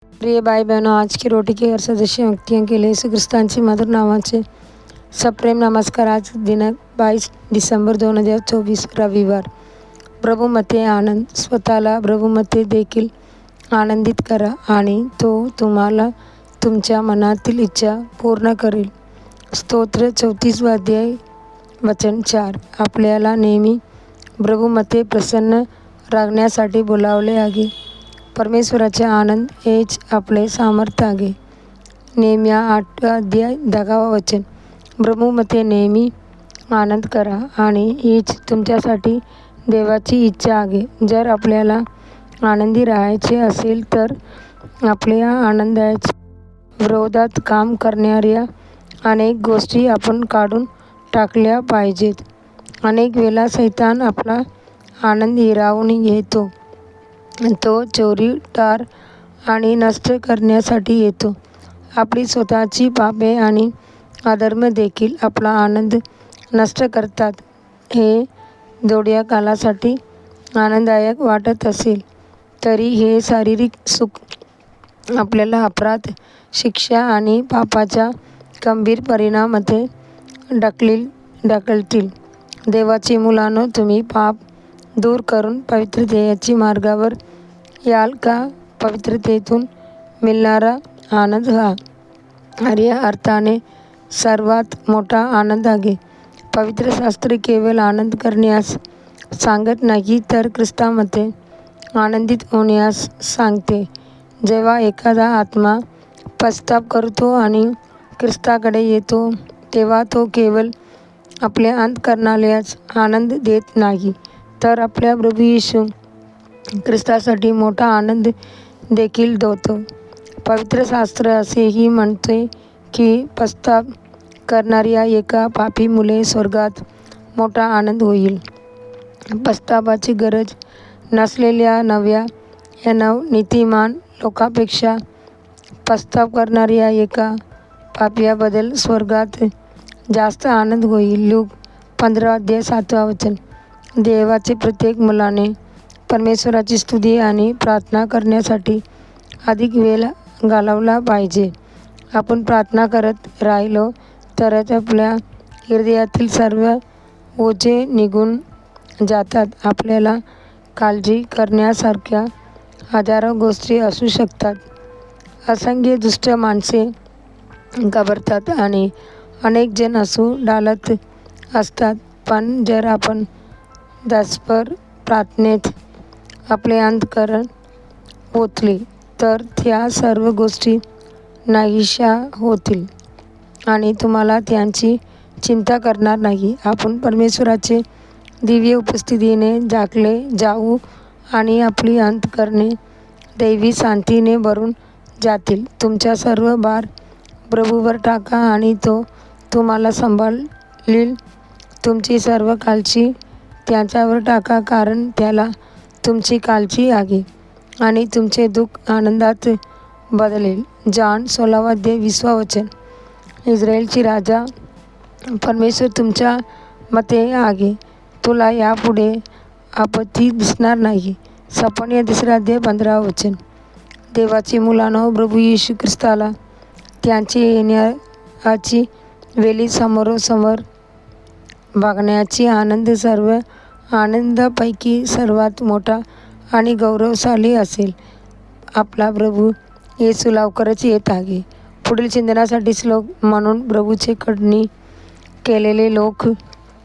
प्रिय भाई बहनों, आज की रोटी के हर सदस्य व्यक्तियों के लिए यीशु ख्रिस्तांची मधुर नावाचे सप्रेम नमस्कार। आज दिनांक 22 डिसेंबर 2024 रविवार। प्रभूमध्ये आनंद, स्वतःला प्रभूमध्ये देखील आनंदित करा आणि तो तुम्हाला तुमच्या मनातील इच्छा पूर्ण करेल। स्तोत्र 34 अध्याय वचन 4। आपल्याला नेहमी प्रभूमध्ये प्रसन्न राहण्यासाठी बोलावले आहे। परमेश्वराचे आनंद हेच आपले सामर्थ्य आहे। नेहम्या 8 अध्याय 10 वचन। प्रभूमध्ये नेहमी आनंद करा आणि हीच तुमच्यासाठी देवाची इच्छा आहे। जर आपल्याला आनंदी राहायचे असेल तर आपल्या आनंदाच्या विरोधात काम करणाऱ्या अनेक गोष्टी आपण काढून टाकल्या पाहिजेत। अनेक वेळा सैतान आपला आनंद हिरावून घेतो। तो चोरी, ठार आणि नष्ट करण्यासाठी येतो। आपली स्वतःची पापे आणि अधर्म देखील आपला आनंद नष्ट करतात। हे थोड्या काळासाठी आनंददायक वाटत असेल तरी हे शारीरिक सुख आपल्याला अपराध, शिक्षा आणि पापाच्या गंभीर परिणामामध्ये ढकलतील। देवाची मुलांनो, तुम्ही पाप दूर करून पवित्रतेच्या मार्गावर याल का? पवित्रतेतून मिळणारा आनंद हा खऱ्या अर्थाने सर्वात मोठा आनंद आहे। पवित्र शास्त्र केवळ आनंद करण्यास सांगत नाही तर ख्रिस्तामध्ये आनंदित होण्यास सांगते। जेव्हा एखादा आत्मा पश्चाताप करतो आणि ख्रिस्ताकडे येतो तेव्हा तो केवळ आपल्या अंतःकरणालाच आनंद देत नाही तर आपल्या प्रभू येशू ख्रिस्तासाठी मोठा आनंद देखील देतो। पवित्र शास्त्र असेही म्हणते की पश्चाताप करणाऱ्या एका पापीमुळे स्वर्गात मोठा आनंद होईल। पश्चातापाची गरज नसलेल्या नव्या नीतिमान लोकांपेक्षा पश्चाताप करणाऱ्या एका पापियाबद्दल स्वर्गात जास्त आनंद होईल। लूक 15 अध्याय 7 वचन। देवाचे प्रत्येक मुलाने परमेश्वराची स्तुती आणि प्रार्थना करण्यासाठी अधिक वेळ घालवला पाहिजे। आपण प्रार्थना करत राहिलो तरच आपल्या हृदयातील सर्व ओझे निघून जातात। आपल्याला काळजी करण्यासारख्या हजारो गोष्टी असू शकतात। असंख्य दुष्ट माणसे घाबरतात आणि अनेक जण हसू ढालत असतात। पण जर आपण दसपर प्रार्थनेत आपले अंतःकरण ओतले तर त्या सर्व गोष्टी नाहीशा होतील आणि तुम्हाला त्यांची चिंता करणार नाही। आपण परमेश्वराचे दिव्य उपस्थितीने झाकले जाऊ आणि आपली अंतःकरणे दैवी शांतीने भरून जातील। तुमचा सर्व भार प्रभूवर टाका आणि तो तुम्हाला सांभाळील। तुमची सर्व काळजी त्याच्यावर टाका कारण त्याला तुमची काळजी आहे आणि तुमचे दुःख आनंदात बदलेल। जॉन 16 अध्याय 20 वचन। इस्रायलची राजा परमेश्वर तुमच्या मध्ये आहे, तुला यापुढे आपत्ती दिसणार नाही। सफन्या 3 अध्याय 15 वचन। देवाची मुलांनो, प्रभू येशू ख्रिस्ताला त्यांची येण्याची वेळी समोरासमोर बघण्याची आनंद सर्व आनंदांपैकी सर्वात मोठा आणि गौरवशाली असेल। आपला प्रभू येशू लवकरच येत आहे। पुढील चिंतनासाठी श्लोक म्हणून प्रभूचे खंडणी केलेले लोक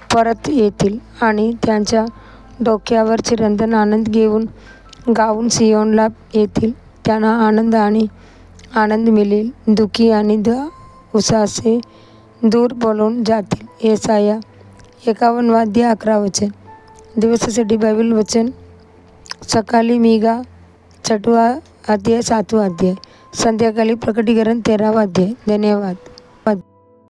परत येतील आणि त्यांच्या डोक्यावर चिरंतन आनंद घेऊन गाऊन सियोनला येतील। त्यांना आनंद आणि आनंद मिळेल। दुःखी आणि उसासे दूर पळून जातील। येसाया 51 अध्याय 11 वचन। दिवसासाठी बायबल वचन सकाळी मिका 6 अध्याय 7 अध्याय। संध्याकाळी प्रकटीकरण 13 अध्याय। धन्यवाद।